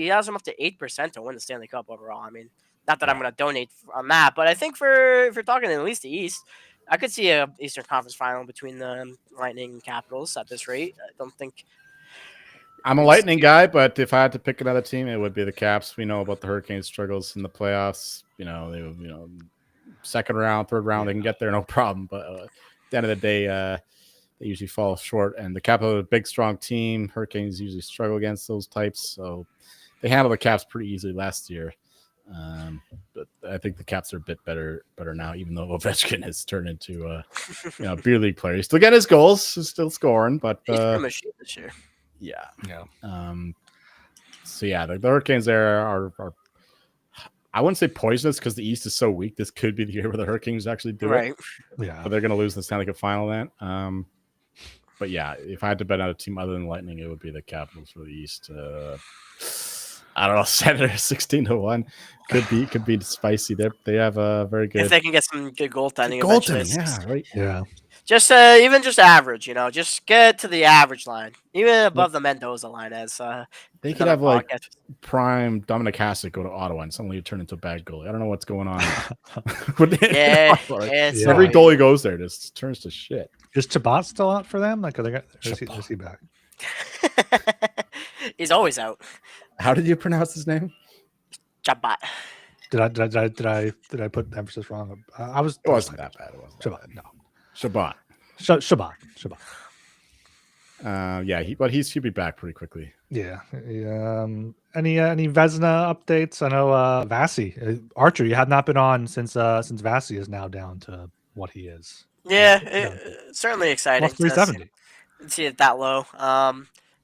has them up to 8% to win the Stanley Cup overall. I mean, Not that I'm going to donate on that, but I think if you're talking at least the East, I could see a Eastern Conference final between the Lightning and Capitals at this rate. I don't think. I'm a Lightning guy, but if I had to pick another team, it would be the Caps. We know about the Hurricanes' struggles in the playoffs. Second round, third round, they can get there, no problem. But at the end of the day, they usually fall short. And the Capitals are a big, strong team. Hurricanes usually struggle against those types, so they handled the Caps pretty easily last year. But I think the Caps are a bit better now, even though Ovechkin has turned into a beer league player. He's still getting his goals, he's still scoring, but he's pretty much this year. Yeah. So the Hurricanes there are I wouldn't say poisonous because the East is so weak. This could be the year where the Hurricanes actually do it. Yeah, but they're going to lose in the Stanley Cup final then. But yeah, if I had to bet on a team other than Lightning, it would be the Capitals for the East. I don't know, Senators 16-1 could be spicy. They have a very good. If they can get some good goaltending, yeah, right. Yeah, just even just average, just get to the average line, even above the Mendoza line. As they could have like prime Dominic Hasek go to Ottawa and suddenly turn into a bad goalie. I don't know what's going on. Every goalie goes there just turns to shit. Is Chabot still out for them? Like, is he back? He's always out. How did you pronounce his name? Chabot. Did I put emphasis wrong? I was. It wasn't that bad. It wasn't Chabot. That bad. No. Chabot. Chabot. He should be back pretty quickly. Yeah. Any Vezina updates? I know Vasi Archer. You had not been on since Vasi is now down to what he is. Yeah, certainly exciting. Plus 370. See it that low.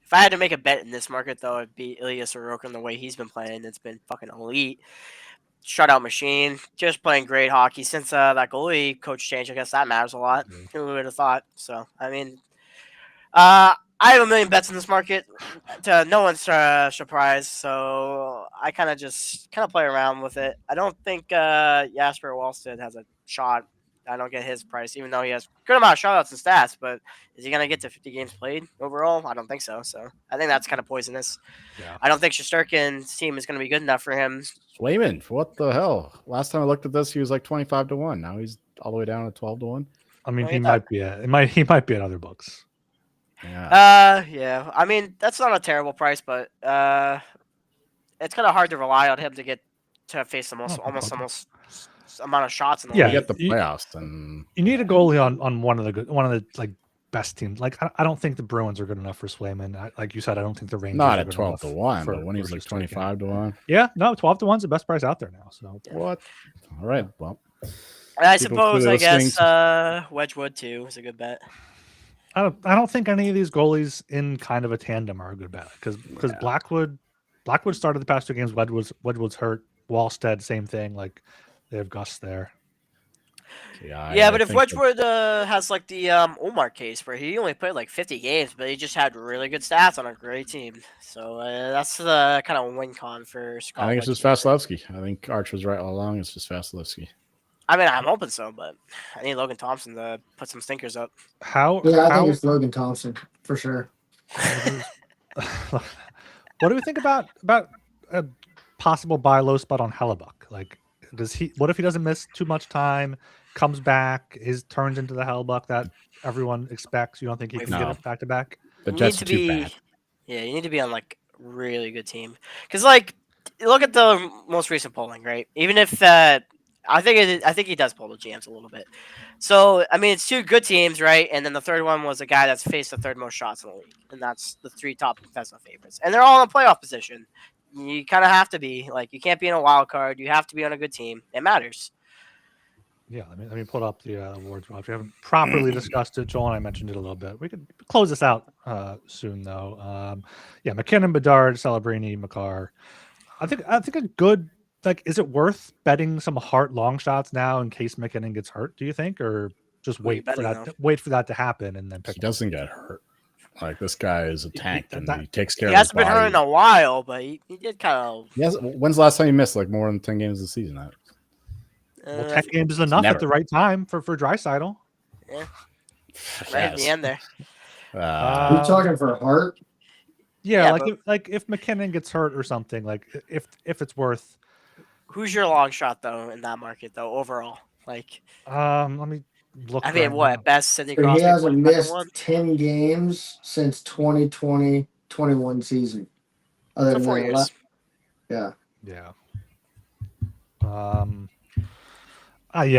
If I had to make a bet in this market, though, it'd be Ilya Sorokin. The way he's been playing, it's been fucking elite. Shutout machine, just playing great hockey since that goalie coach change. I guess that matters a lot. Who would have thought? So, I mean, I have a million bets in this market. To no one's surprise, so I kind of play around with it. I don't think Jasper Wallstead has a shot. I don't get his price, even though he has a good amount of shutouts and stats. But is he going to get to 50 games played overall? I don't think so. So I think that's kind of poisonous. Yeah. I don't think Shesterkin's team is going to be good enough for him. Swayman, what the hell? Last time I looked at this, he was like 25-1. Now he's all the way down to 12-1. I mean, he might be in other books. Yeah. Yeah. I mean, that's not a terrible price, but it's kind of hard to rely on him to face the most amount of shots in the league. You get the playoffs, and you need a goalie on one of the like best teams. Like I don't think the Bruins are good enough for Swayman. Like you said, I don't think the Rangers not are at good 12-1, but when he's like 25-1. Yeah, no, 12-1's the best price out there now. So what? All right, well, I suppose I guess Wedgwood too is a good bet. I don't think any of these goalies in kind of a tandem are a good bet because Blackwood started the past two games. Wedgwood's hurt. Wallstead, same thing. Like they have Gus there. Yeah, but if Wedgwood has like the Omar case where he only played like 50 games, but he just had really good stats on a great team, so that's the kind of win con for Scott. I think it's just Vasilevsky. I think Arch was right all along. It's just Vasilevsky. I mean, I'm hoping so, but I need Logan Thompson to put some stinkers up. I think it's Logan Thompson for sure. What do we think about a possible buy low spot on Hellebuck? Like, what if he doesn't miss too much time, comes back, turns into the Hellebuck that everyone expects? You don't think he can get it back to back? The Jets are too bad. Yeah, you need to be on like really good team because like look at the most recent polling, right? Even if I think he does pull the jams a little bit. So I mean, it's two good teams, right? And then the third one was a guy that's faced the third most shots in the league, and that's the three top defensive favorites, and they're all in a playoff position. You kind of have to be like you can't be in a wild card. You have to be on a good team. It matters. Yeah, let me pull up the awards watch. We haven't properly discussed it. Joel and I mentioned it a little bit. We could close this out soon, though. McKinnon, Bedard, Celebrini, Makar. I think a good is it worth betting some hard long shots now in case McKinnon gets hurt? Do you think, or just wait for that to happen and then pick? He doesn't get hurt. Like this guy is a tank and he takes care of his body. He hasn't been hurt in a while, but he did kind of. When's the last time he missed like more than 10 games this season? Well, 10 games is enough at the right time for Draisaitl. Yeah, right at the end there. You're talking for Hart? Yeah, if McKinnon gets hurt or something, like if it's worth Who's your long shot though in that market though overall? Like, Let me look. I mean, right what now. at best Sidney So he Crosby hasn't 25-1. missed 10 games since 2020-21 season. Other So than 4 that, years. Yeah. Yeah.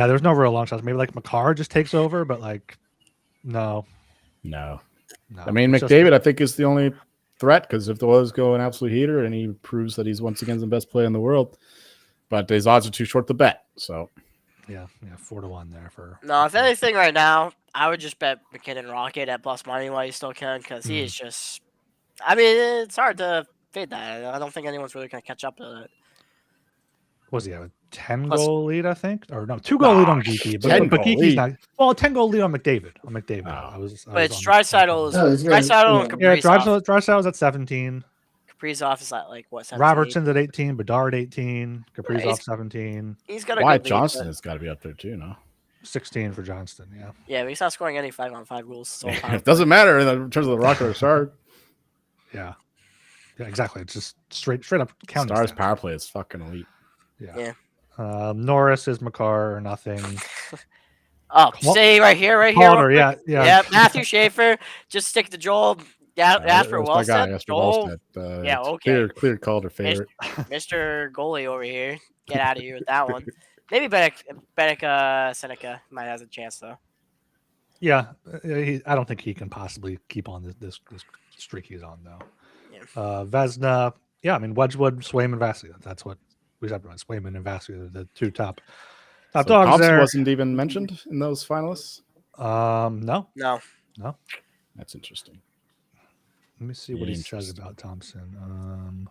There's no real long shots. Maybe like Makar just takes over, but like, no. I mean, McDavid, I think, is the only threat because if the Oilers go an absolute heater and he proves that he's once again the best player in the world, but his odds are too short to bet. So, yeah, 4-1 there for. No, if anything, right now, I would just bet McKinnon Rocket at plus money while you still can, because he is just. I mean, it's hard to fade that. I don't think anyone's really gonna catch up to it. What was he have a 10 Plus- goal lead? I think, or no, 2-goal lead on Geeky, but 10 goal Geeky's lead. not. Well, 10-goal lead on McDavid. Oh. I was But it's on- Draisaitl's. No, it's gonna- Draisaitl and Yeah, Kaprizov. Drysdale's at 17. Kaprizov is at like what? 17? Robertson's at 18. Bedard 18. Kaprizov he's- 17. He's got a Wyatt good lead, Johnston but- has got to be up there too, no? 16 for Johnston. Yeah. Yeah, but he's not scoring any 5-on-5 goals. So It doesn't matter in terms of the Rocket or Star. Yeah, exactly. It's just straight up counting. Star's stats. power play is fucking elite. Yeah. Norris is Makar or nothing. Oh, stay right here. Calder, yeah. Yeah, Matthew Schaefer. Just stick to Joel. Yeah, ask for That's my guy, Wellstead. Asper Joel, Wellstead. yeah, It's okay. Clear Calder favorite. Mr. Goalie over here. Get out of here with that one. Maybe Benek Seneca might have a chance though. Yeah, I don't think he can possibly keep on this streak he's on though. Yeah. Vesna, yeah, I mean Wedgwood, Swayman, Vasily. That's what we said. Swayman and Vasily are the two top So dogs Thompson there. wasn't even mentioned in those finalists. No. That's interesting. Let me see what he says about Thompson.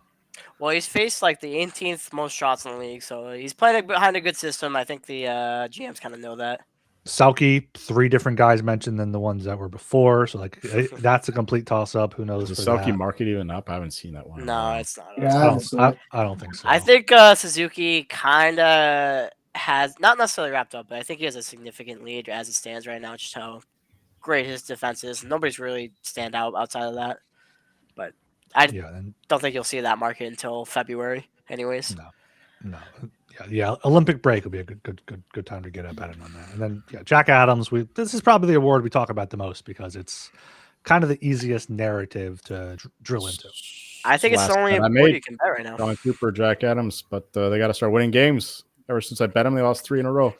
Well, he's faced like the 18th most shots in the league, so he's playing behind a good system. I think the GMs kind of know that. Selke, 3 different guys mentioned than the ones that were before. So like that's a complete toss up. Who knows? Is the for Selke that. market even up? I haven't seen that one. No, it's not. Yeah, I don't think so. I think Suzuki kind of has not necessarily wrapped up, but I think he has a significant lead as it stands right now. Just how great his defense is. Nobody's really stand out outside of that. But I don't think you'll see that market until February, anyways. No. Yeah. Olympic break will be a good time to get up at it on that. And then Jack Adams. This is probably the award we talk about the most because it's kind of the easiest narrative to drill into. I think it's the only award you can bet right now. John Cooper, Jack Adams, but they got to start winning games. Ever since I bet them, they lost 3 in a row.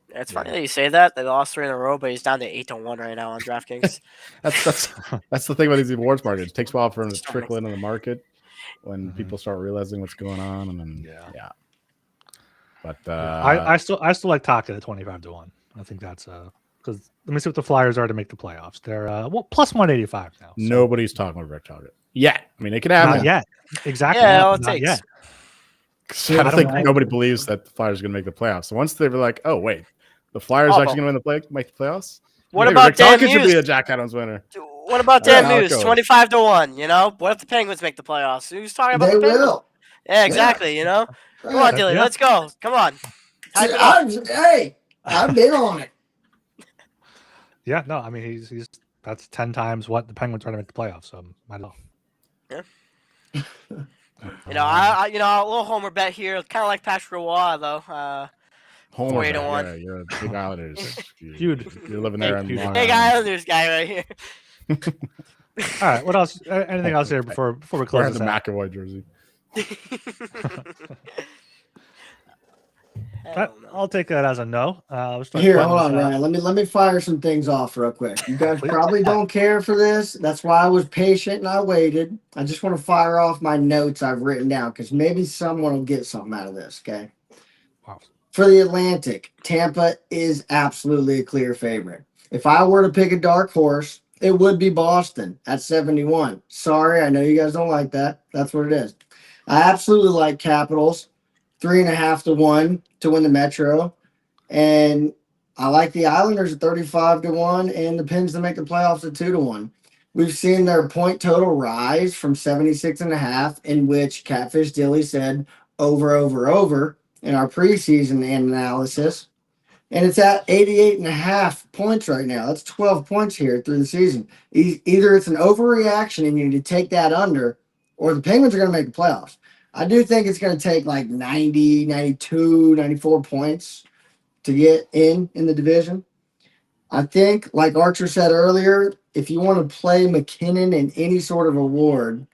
It's funny that you say that. They lost 3 in a row, but he's down to 8-1 right now on DraftKings. That's the thing about these awards markets. It takes a while for them to trickle into the market when people start realizing what's going on, and then But I still like Taka at 25-1. I think that's because let me see what the Flyers are to make the playoffs. They're plus 185 now. So. Nobody's talking about Rick Target yet. I mean, they can have not him. yet. Exactly. Yeah, all it not takes. yet. I think nobody believes that the Flyers are going to make the playoffs. So once they were like, "Oh wait, the Flyers are actually going to make the playoffs," What about Rick Dan Tocchet should be Muse? a Jack Adams winner. What about Dan how it Muse? goes. 25-1. You know, what if the Penguins make the playoffs? Who's talking about They the Penguins? will. Yeah, exactly. You know, come on, Dilly, let's go. Come on. Hype it up. Hey, I've been on it. Yeah, no, I mean he's that's 10 times what the Penguins are to make the playoffs. So might as well. Yeah. You know, I a little homer bet here, kind of like Patrick Roy though. Homer, 4-1. yeah, you're a big Islanders. Feud. You're living there in Long Big Island. Islanders guy right here. All right, what else? Anything else here before we close Wearing this the out? McAvoy jersey. I'll take that as a no. Here, hold on, Ryan. Let me fire some things off real quick. You guys probably don't care for this. That's why I was patient and I waited. I just want to fire off my notes I've written down because maybe someone will get something out of this. Okay. Wow. For the Atlantic, Tampa is absolutely a clear favorite. If I were to pick a dark horse, it would be Boston at 71. Sorry, I know you guys don't like that. That's what it is. I absolutely like Capitals, 3.5-1 to win the Metro. And I like the Islanders at 35-1 and the Pens to make the playoffs at 2-1. We've seen their point total rise from 76.5, in which Catfish Dilly said over in our preseason analysis. And it's at 88.5 points right now. That's 12 points here through the season. Either it's an overreaction and you need to take that under, or the Penguins are going to make the playoffs. I do think it's going to take like 90, 92, 94 points to get in the division. I think, like Archer said earlier, if you want to play McKinnon in any sort of award,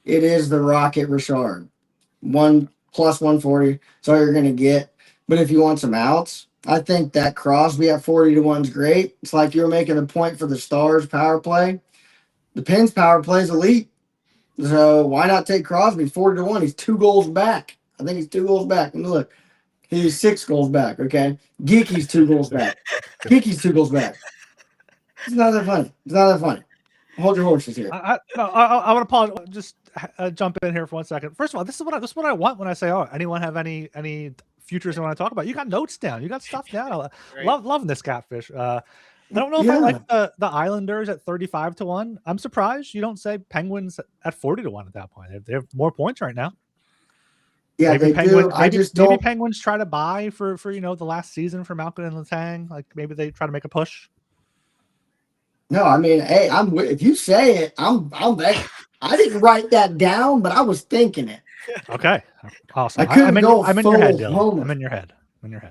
it is the Rocket Richard. 1+140. That's all you're going to get. But if you want some outs, I think that Crosby at 40-1 is great. It's like you're making a point for the Stars power play. The Pens power play is elite. So why not take Crosby 40-1? He's 2 goals back. I think he's 2 goals back. Let me look. He's 6 goals back, okay? Geeky's 2 goals back. Geeky's 2 goals back. It's not that funny. It's not that funny. Hold your horses here. I want to pause. Just jump in here for 1 second. First of all, this is what I want when I say, "Oh, anyone have any futures they want to talk about?" You got notes down. You got stuff down. Loving this catfish. I don't know if I like the Islanders at 35-1. I'm surprised you don't say Penguins at 40-1 at that point. They have more points right now. Yeah, maybe they do. Maybe Penguins try to buy for the last season for Malkin and Letang. Like maybe they try to make a push. No, I mean, hey, if you say it, I'm back. I didn't write that down, but I was thinking it. Okay, awesome. I couldn't go I'm in your head, Dylan. I'm in your head.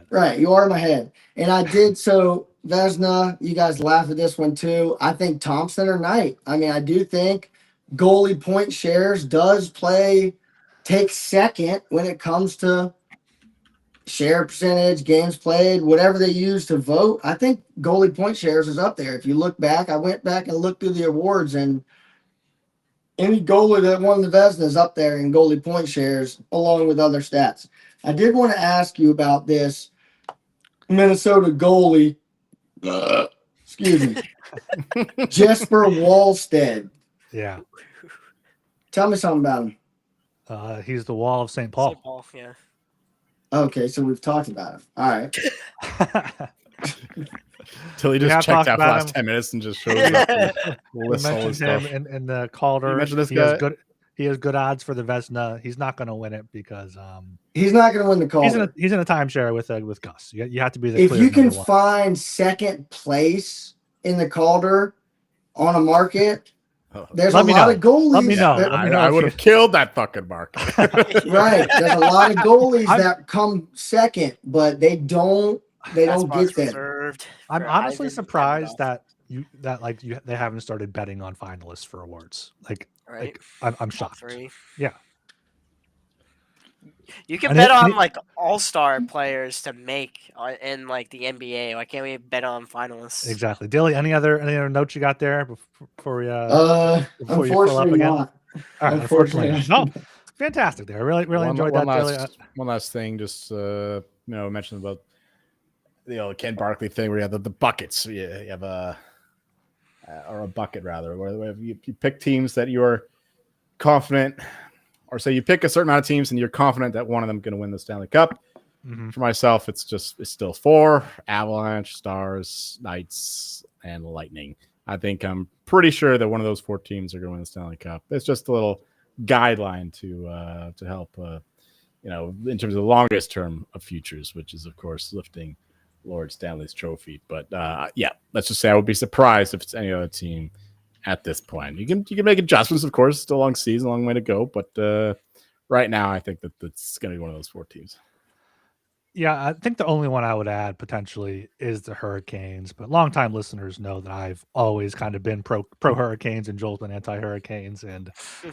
Right, you are in my head, and I did. So Vesna, you guys laugh at this one too. I think Thompson or Knight. I mean, I do think goalie point shares take second when it comes to share percentage, games played, whatever they use to vote. I think goalie point shares is up there. If you look back, I went back and looked through the awards, and any goalie that won the Vezina is up there in goalie point shares, along with other stats. I did want to ask you about this Minnesota goalie. Excuse me. Jesper Wallstead. Yeah. Tell me something about him. He's the wall of St. Paul. St. Paul, yeah. Okay, so we've talked about him. All right. Till he just checked out for the last 10 minutes and just showed up. We mentioned him in the Calder. You mentioned this guy. He has good odds for the Vezina. He's not going to win it because he's not going to win the Calder. He's in a timeshare with Gus. You have to be the if clear you can number one. find second place in the Calder on a market. There's a lot of goalies. Let me know. I would have killed that fucking market. Right. There's a lot of goalies that come second, but they don't get there. I'm honestly surprised that they haven't started betting on finalists for awards. I'm shocked. Yeah. You can bet on all-star players to make in the NBA. Why can't we bet on finalists? Exactly. Dilly, any other notes you got there before we unfortunately you not. All right, unfortunately. No. Fantastic there. I really enjoyed that. One last thing, just mention about the Ken Barkley thing where you have the buckets. You have a bucket rather, where you pick teams that you're confident. Or say you pick a certain amount of teams and you're confident that one of them is going to win the Stanley Cup. Mm-hmm. For myself, it's still 4: Avalanche, Stars, Knights, and Lightning. I think I'm pretty sure that one of those 4 teams are going to win the Stanley Cup. It's just a little guideline to help, in terms of the longest term of futures, which is of course lifting Lord Stanley's trophy. But let's just say I would be surprised if it's any other team. At this point, you can make adjustments, of course. Still a long season, a long way to go. But right now, I think that's going to be one of those 4 teams. Yeah, I think the only one I would add potentially is the Hurricanes. But longtime listeners know that I've always kind of been pro Hurricanes and Joel's been anti Hurricanes, and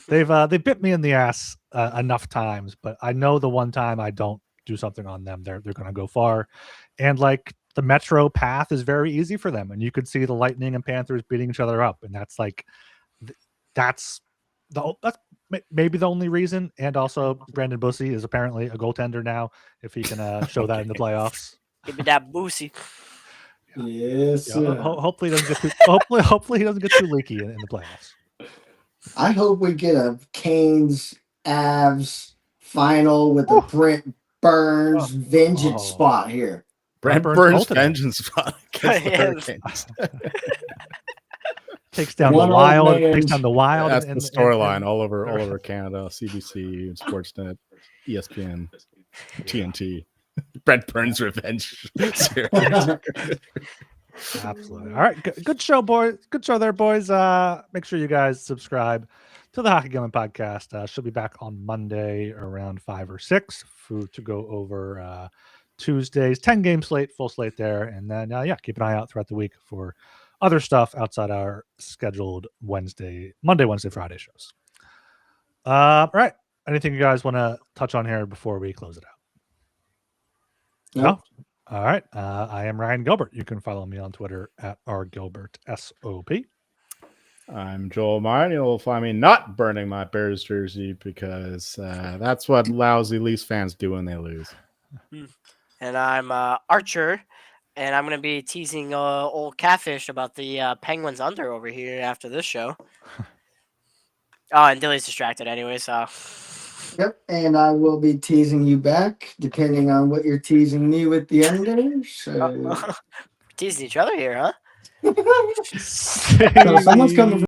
they bit me in the ass enough times. But I know the one time I don't do something on them, they're going to go far, and the Metro path is very easy for them, and you could see the Lightning and Panthers beating each other up, and that's maybe the only reason. And also, Brandon Bussey is apparently a goaltender now. If he can show that in the playoffs, give me that Bussey. Yes. Yeah, hopefully he doesn't get too. Hopefully he doesn't get too leaky in the playoffs. I hope we get a Canes Avs final with a Brent Burns vengeance spot here. Brent Burns vengeance spot against the Hurricanes. Takes down the Wild. Takes down the Wild. That's the storyline all over Canada. CBC, Sportsnet, ESPN, TNT. Brent Burns revenge. Absolutely. All right. Good show, boys. Good show there, boys. Make sure you guys subscribe to the Hockey Gambling Podcast. She'll be back on Monday around 5 or 6 to go over Tuesday's 10-game slate, full slate there. And then, keep an eye out throughout the week for other stuff outside our scheduled Monday, Wednesday, Friday shows. All right. Anything you guys want to touch on here before we close it out? Nope. No? All right. I am Ryan Gilbert. You can follow me on Twitter at rgilbertsop. I'm Joel Martin. You'll find me not burning my Bears jersey because that's what lousy Leafs fans do when they lose. And I'm Archer, and I'm going to be teasing old Catfish about the Penguins under over here after this show. Oh, and Dilly's distracted anyway, so... Yep, and I will be teasing you back, depending on what you're teasing me with the under. So Teasing each other here, huh? So someone's coming.